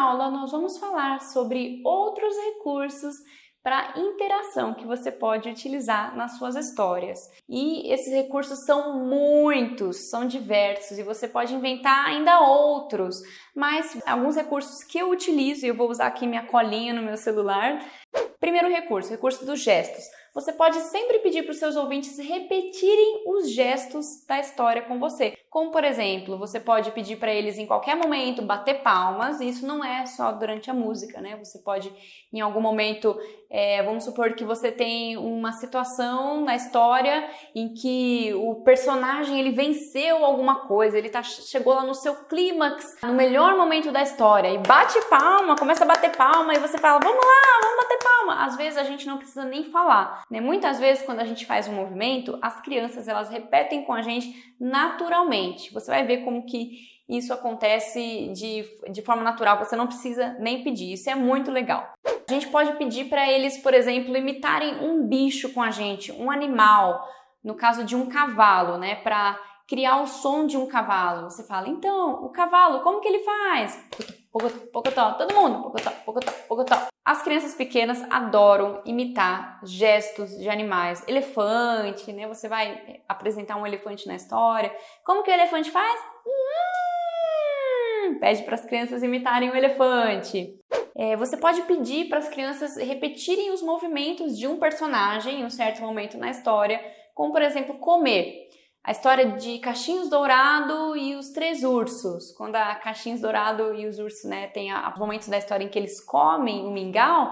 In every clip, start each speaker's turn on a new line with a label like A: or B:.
A: aula nós vamos falar sobre outros recursos para interação que você pode utilizar nas suas histórias. E esses recursos são muitos, são diversos e você pode inventar ainda outros, mas alguns recursos que eu utilizo, e eu vou usar aqui minha colinha no meu celular. Primeiro recurso dos gestos. Você pode sempre pedir para os seus ouvintes repetirem os gestos da história com você. Como, por exemplo, você pode pedir para eles em qualquer momento bater palmas, e isso não é só durante a música, né? Você pode, em algum momento, vamos supor que você tem uma situação na história em que o personagem ele venceu alguma coisa, ele chegou lá no seu clímax, no melhor momento da história, e bate palma, começa a bater palma, e você fala, vamos lá, vamos bater palma. Às vezes a gente não precisa nem falar, né? Muitas vezes quando a gente faz um movimento, as crianças elas repetem com a gente naturalmente. Você vai ver como que isso acontece de forma natural, você não precisa nem pedir, isso é muito legal. A gente pode pedir para eles, por exemplo, imitarem um bicho com a gente, um animal, no caso de um cavalo, né, para criar o som de um cavalo. Você fala, então, o cavalo, como que ele faz? Pocotó, todo mundo, pocotó, pocotó, pocotó. As crianças pequenas adoram imitar gestos de animais. Elefante, né? Você vai apresentar um elefante na história. Como que o elefante faz? Pede para as crianças imitarem o elefante. Você pode pedir para as crianças repetirem os movimentos de um personagem em um certo momento na história, como, por exemplo, comer. A história de Caixinhos Dourado e os Três Ursos. Quando a Caixinhos Dourado e os ursos, né, tem momentos da história em que eles comem o mingau.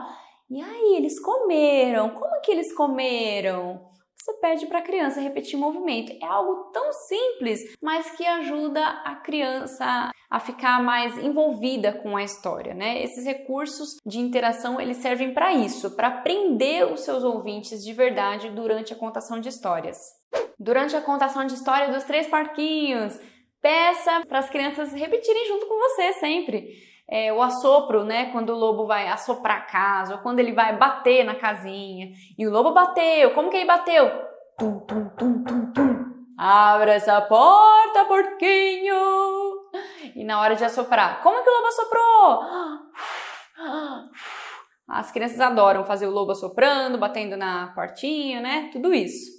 A: E aí, eles comeram. Como que eles comeram? Você pede para a criança repetir o movimento. É algo tão simples, mas que ajuda a criança a ficar mais envolvida com a história, né? Esses recursos de interação, eles servem para isso, para prender os seus ouvintes de verdade durante a contação de histórias. Durante a contação de história dos Três Porquinhos, peça para as crianças repetirem junto com você sempre. O assopro, né? Quando o lobo vai assoprar a casa, ou quando ele vai bater na casinha. E o lobo bateu. Como que ele bateu? Tum, tum, tum, tum, tum. Abra essa porta, porquinho. E na hora de assoprar, como que o lobo assoprou? As crianças adoram fazer o lobo assoprando, batendo na portinha, né? Tudo isso.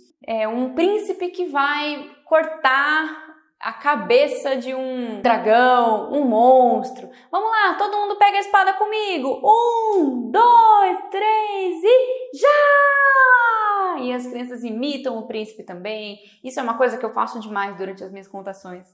A: Um príncipe que vai cortar a cabeça de um dragão, um monstro. Vamos lá, todo mundo pega a espada comigo. 1, 2, 3 e já! E as crianças imitam o príncipe também. Isso é uma coisa que eu faço demais durante as minhas contações.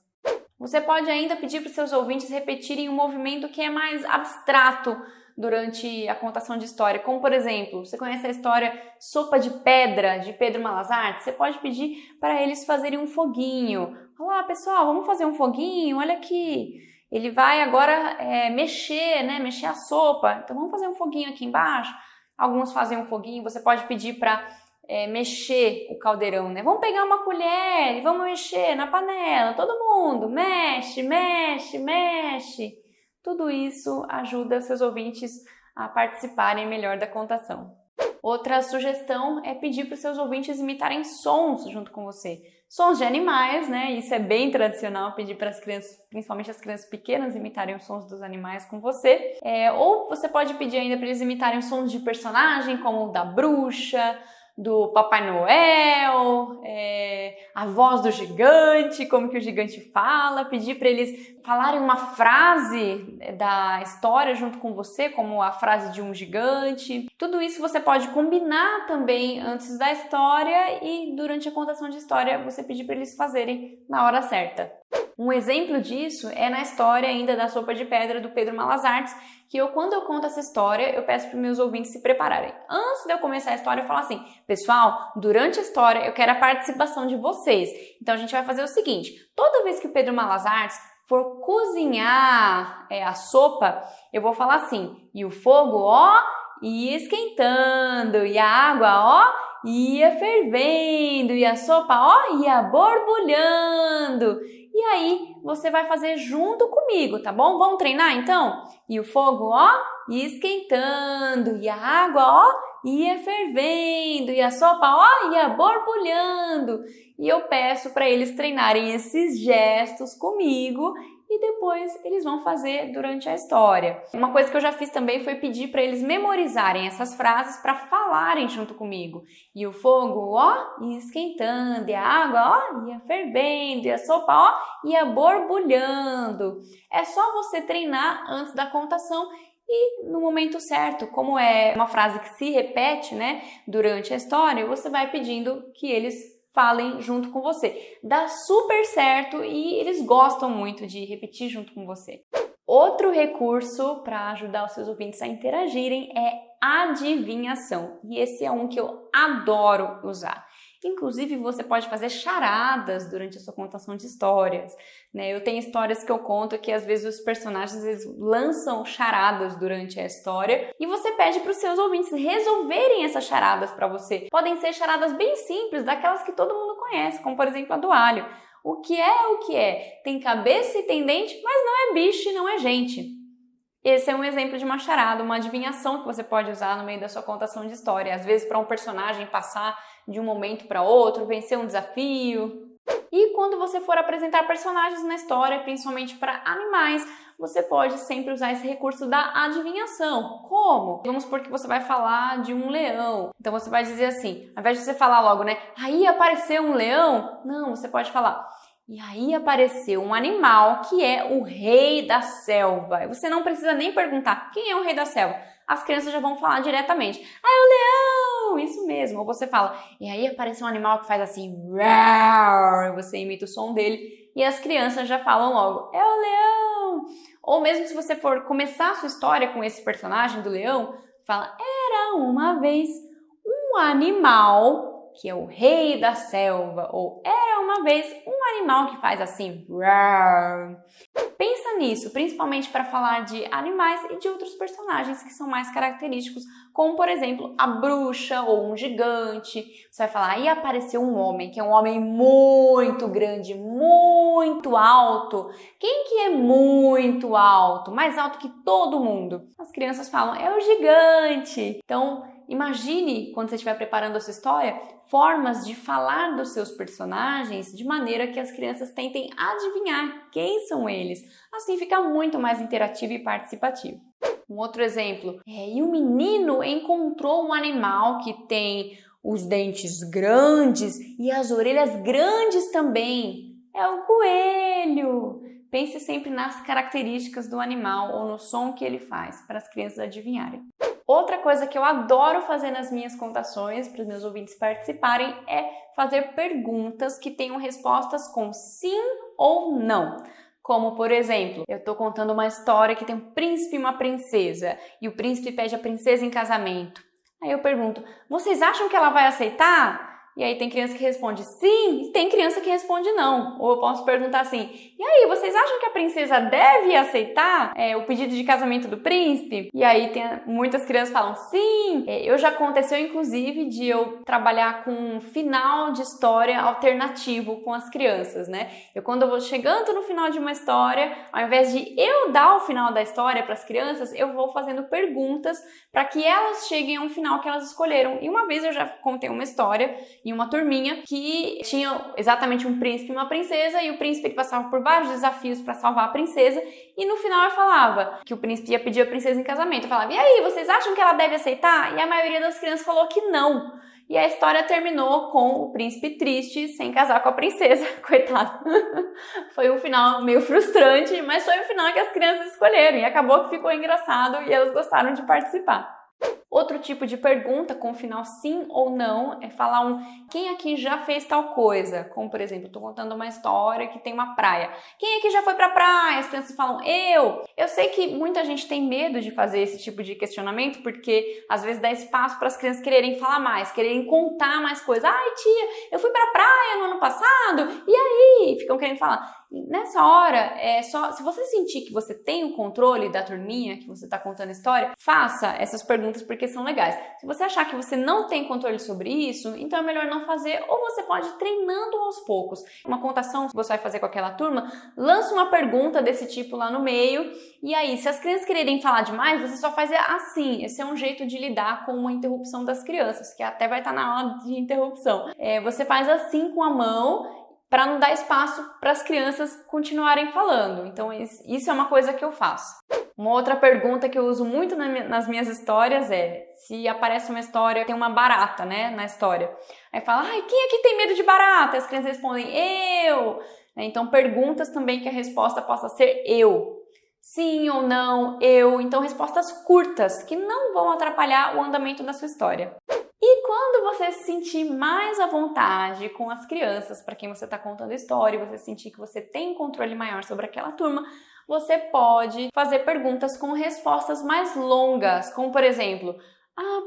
A: Você pode ainda pedir para os seus ouvintes repetirem um movimento que é mais abstrato durante a contação de história, como por exemplo, você conhece a história Sopa de Pedra, de Pedro Malas Artes? Você pode pedir para eles fazerem um foguinho. Olá pessoal, vamos fazer um foguinho? Olha aqui, ele vai agora mexer, né? Mexer a sopa, então vamos fazer um foguinho aqui embaixo. Alguns fazem um foguinho, você pode pedir para mexer o caldeirão, né? Vamos pegar uma colher e vamos mexer na panela, todo mundo, mexe, mexe, mexe. Tudo isso ajuda seus ouvintes a participarem melhor da contação. Outra sugestão é pedir para os seus ouvintes imitarem sons junto com você. Sons de animais, né? Isso é bem tradicional, pedir para as crianças, principalmente as crianças pequenas, imitarem os sons dos animais com você. Ou você pode pedir ainda para eles imitarem os sons de personagem, como o da bruxa, do Papai Noel, a voz do gigante, como que o gigante fala, pedir para eles falarem uma frase da história junto com você, como a frase de um gigante. Tudo isso você pode combinar também antes da história e durante a contação de história você pedir para eles fazerem na hora certa. Um exemplo disso é na história ainda da Sopa de Pedra do Pedro Malas Artes, que quando eu conto essa história, eu peço para os meus ouvintes se prepararem. Antes de eu começar a história, eu falo assim, pessoal, durante a história eu quero a participação de vocês. Então a gente vai fazer o seguinte, toda vez que o Pedro Malas Artes for cozinhar a sopa, eu vou falar assim, e o fogo, ó, ia esquentando, e a água, ó, ia fervendo, e a sopa, ó, ia borbulhando. E aí, você vai fazer junto comigo, tá bom? Vamos treinar, então? E o fogo, ó, ia esquentando, e a água, ó, ia fervendo, e a sopa, ó, ia borbulhando. E eu peço para eles treinarem esses gestos comigo, e depois eles vão fazer durante a história. Uma coisa que eu já fiz também foi pedir para eles memorizarem essas frases para falarem junto comigo. E o fogo, ó, ia esquentando, e a água, ó, ia fervendo, e a sopa, ó, ia borbulhando. É só você treinar antes da contação e no momento certo, como é uma frase que se repete, né, durante a história, você vai pedindo que eles falem junto com você. Dá super certo e eles gostam muito de repetir junto com você. Outro recurso para ajudar os seus ouvintes a interagirem é adivinhação. E esse é um que eu adoro usar. Inclusive, você pode fazer charadas durante a sua contação de histórias, né? Eu tenho histórias que eu conto que às vezes os personagens lançam charadas durante a história e você pede para os seus ouvintes resolverem essas charadas para você. Podem ser charadas bem simples, daquelas que todo mundo conhece, como por exemplo a do alho. O que é o que é? Tem cabeça e tem dente, mas não é bicho e não é gente. Esse é um exemplo de uma charada, uma adivinhação que você pode usar no meio da sua contação de história. Às vezes para um personagem passar de um momento para outro, vencer um desafio. E quando você for apresentar personagens na história, principalmente para animais, você pode sempre usar esse recurso da adivinhação. Como? Vamos supor que você vai falar de um leão. Então você vai dizer assim, ao invés de você falar logo, né? Aí apareceu um leão? Não, você pode falar. E aí apareceu um animal que é o rei da selva. Você não precisa nem perguntar quem é o rei da selva. As crianças já vão falar diretamente. Ah, é o leão! Isso mesmo. Ou você fala, e aí apareceu um animal que faz assim, rar, e você imita o som dele e as crianças já falam logo, é o leão! Ou mesmo se você for começar a sua história com esse personagem do leão, fala, era uma vez um animal que é o rei da selva, ou era uma vez um animal que faz assim, rar. Pensa nisso, principalmente para falar de animais e de outros personagens que são mais característicos, como por exemplo a bruxa ou um gigante. Você vai falar, aí apareceu um homem, que é um homem muito grande, muito alto. Quem que é muito alto? Mais alto que todo mundo? As crianças falam, é o gigante. Então, imagine, quando você estiver preparando a sua história, formas de falar dos seus personagens de maneira que as crianças tentem adivinhar quem são eles. Assim fica muito mais interativo e participativo. Um outro exemplo e o menino encontrou um animal que tem os dentes grandes e as orelhas grandes também. É o coelho! Pense sempre nas características do animal ou no som que ele faz para as crianças adivinharem. Outra coisa que eu adoro fazer nas minhas contações, para os meus ouvintes participarem, é fazer perguntas que tenham respostas com sim ou não. Como, por exemplo, eu estou contando uma história que tem um príncipe e uma princesa, e o príncipe pede a princesa em casamento. Aí eu pergunto, vocês acham que ela vai aceitar? E aí tem criança que responde sim, e tem criança que responde não. Ou eu posso perguntar assim, e aí, vocês acham que a princesa deve aceitar o pedido de casamento do príncipe? E aí muitas crianças falam sim. Já aconteceu, inclusive, de eu trabalhar com um final de história alternativo com as crianças, né? Quando eu vou chegando no final de uma história, ao invés de eu dar o final da história para as crianças, eu vou fazendo perguntas para que elas cheguem a um final que elas escolheram. E uma vez eu já contei uma história em uma turminha que tinha exatamente um príncipe e uma princesa, e o príncipe passava por vários desafios para salvar a princesa, e no final eu falava que o príncipe ia pedir a princesa em casamento. Eu falava, e aí, vocês acham que ela deve aceitar? E a maioria das crianças falou que não. E a história terminou com o príncipe triste, sem casar com a princesa. Coitado. Foi um final meio frustrante, mas foi o final que as crianças escolheram, e acabou que ficou engraçado e elas gostaram de participar. Outro tipo de pergunta com final sim ou não é falar quem aqui já fez tal coisa? Como, por exemplo, estou contando uma história que tem uma praia. Quem aqui já foi pra praia? As crianças falam, eu! Eu sei que muita gente tem medo de fazer esse tipo de questionamento porque às vezes dá espaço para as crianças quererem falar mais, quererem contar mais coisas. Ai, tia, eu fui pra praia no ano passado, e aí? Ficam querendo falar. Nessa hora, se você sentir que você tem o controle da turminha que você está contando a história, faça essas perguntas porque são legais. Se você achar que você não tem controle sobre isso, então é melhor não fazer, ou você pode ir treinando aos poucos. Uma contação que você vai fazer com aquela turma, lança uma pergunta desse tipo lá no meio, e aí, se as crianças quererem falar demais, você só faz assim. Esse é um jeito de lidar com uma interrupção das crianças, que até vai estar na aula de interrupção. Você faz assim com a mão, para não dar espaço para as crianças continuarem falando. Então isso é uma coisa que eu faço. Uma outra pergunta que eu uso muito nas minhas histórias é se aparece uma história, tem uma barata, né, na história. Aí fala, ai, quem aqui tem medo de barata? As crianças respondem, eu! Então perguntas também que a resposta possa ser eu. Sim ou não, eu. Então respostas curtas que não vão atrapalhar o andamento da sua história. E quando você se sentir mais à vontade com as crianças, para quem você está contando a história, você sentir que você tem um controle maior sobre aquela turma, você pode fazer perguntas com respostas mais longas, como por exemplo,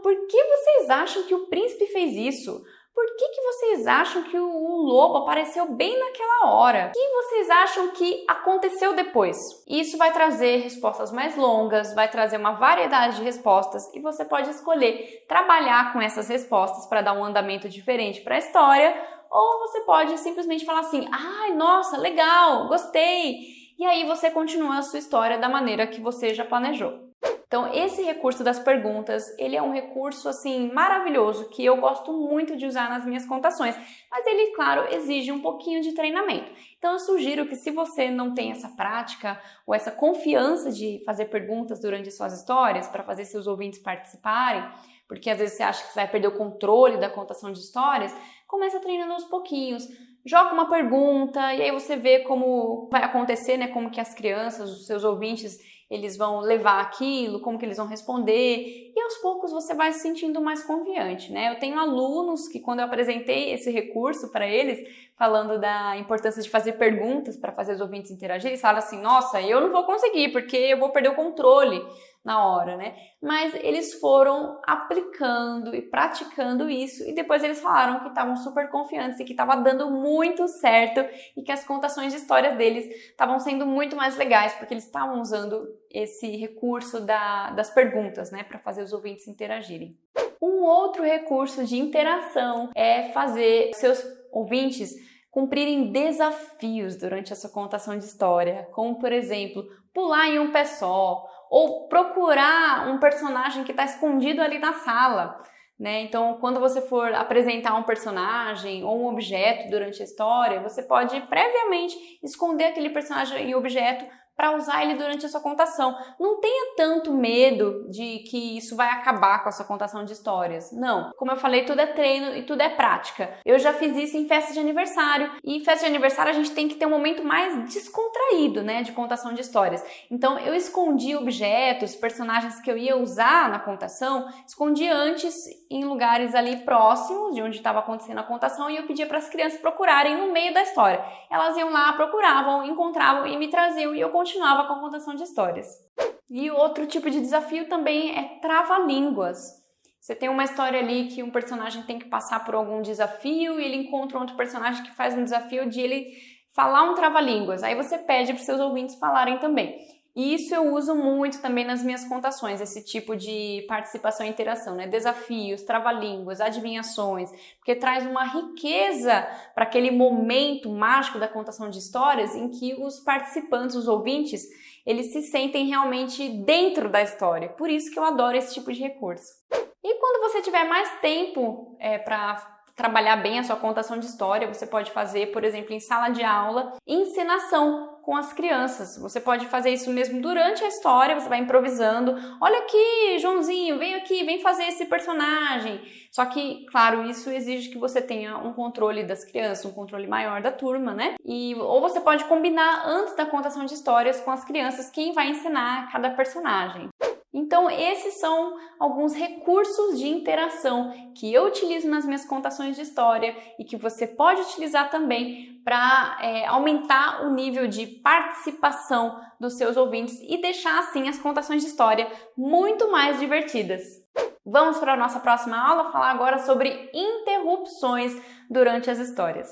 A: por que vocês acham que o príncipe fez isso? Por que vocês acham que o lobo apareceu bem naquela hora? O que vocês acham que aconteceu depois? Isso vai trazer respostas mais longas, vai trazer uma variedade de respostas e você pode escolher trabalhar com essas respostas para dar um andamento diferente para a história, ou você pode simplesmente falar assim, ai, nossa, legal, gostei! E aí você continua a sua história da maneira que você já planejou. Então, esse recurso das perguntas, ele é um recurso, assim, maravilhoso, que eu gosto muito de usar nas minhas contações, mas ele, claro, exige um pouquinho de treinamento. Então, eu sugiro que se você não tem essa prática ou essa confiança de fazer perguntas durante suas histórias, para fazer seus ouvintes participarem, porque às vezes você acha que você vai perder o controle da contação de histórias, começa treinando aos pouquinhos. Joga uma pergunta e aí você vê como vai acontecer, né? Como que as crianças, os seus ouvintes, eles vão levar aquilo, como que eles vão responder, e aos poucos você vai se sentindo mais confiante, né? Eu tenho alunos que quando eu apresentei esse recurso para eles, falando da importância de fazer perguntas para fazer os ouvintes interagirem, eles falam assim, nossa, eu não vou conseguir, porque eu vou perder o controle na hora, né? Mas eles foram aplicando e praticando isso e depois eles falaram que estavam super confiantes e que estava dando muito certo e que as contações de histórias deles estavam sendo muito mais legais porque eles estavam usando esse recurso das perguntas, né, para fazer os ouvintes interagirem. Um outro recurso de interação é fazer seus ouvintes cumprirem desafios durante essa contação de história, como por exemplo, pular em um pé só, ou procurar um personagem que está escondido ali na sala, né? Então, quando você for apresentar um personagem ou um objeto durante a história, você pode previamente esconder aquele personagem e objeto para usar ele durante a sua contação. Não tenha tanto medo de que isso vai acabar com a sua contação de histórias. Não. Como eu falei, tudo é treino e tudo é prática. Eu já fiz isso em festa de aniversário. E em festa de aniversário a gente tem que ter um momento mais descontraído, né, de contação de histórias. Então eu escondi objetos, personagens que eu ia usar na contação, escondi antes em lugares ali próximos de onde estava acontecendo a contação e eu pedia para as crianças procurarem no meio da história. Elas iam lá, procuravam, encontravam e me traziam e eu continuava com a contação de histórias. E outro tipo de desafio também é trava-línguas. Você tem uma história ali que um personagem tem que passar por algum desafio e ele encontra outro personagem que faz um desafio de ele falar um trava-línguas. Aí você pede para os seus ouvintes falarem também. E isso eu uso muito também nas minhas contações, esse tipo de participação e interação, né? Desafios, trava-línguas, adivinhações, porque traz uma riqueza para aquele momento mágico da contação de histórias em que os participantes, os ouvintes, eles se sentem realmente dentro da história. Por isso que eu adoro esse tipo de recurso. E quando você tiver mais tempo para trabalhar bem a sua contação de história, você pode fazer, por exemplo, em sala de aula, encenação com as crianças. Você pode fazer isso mesmo durante a história, você vai improvisando. Olha aqui, Joãozinho, vem aqui, vem fazer esse personagem. Só que, claro, isso exige que você tenha um controle das crianças, um controle maior da turma, né? Ou você pode combinar antes da contação de histórias com as crianças quem vai ensinar cada personagem. Então, esses são alguns recursos de interação que eu utilizo nas minhas contações de história e que você pode utilizar também para aumentar o nível de participação dos seus ouvintes e deixar, assim, as contações de história muito mais divertidas. Vamos para a nossa próxima aula falar agora sobre interrupções durante as histórias.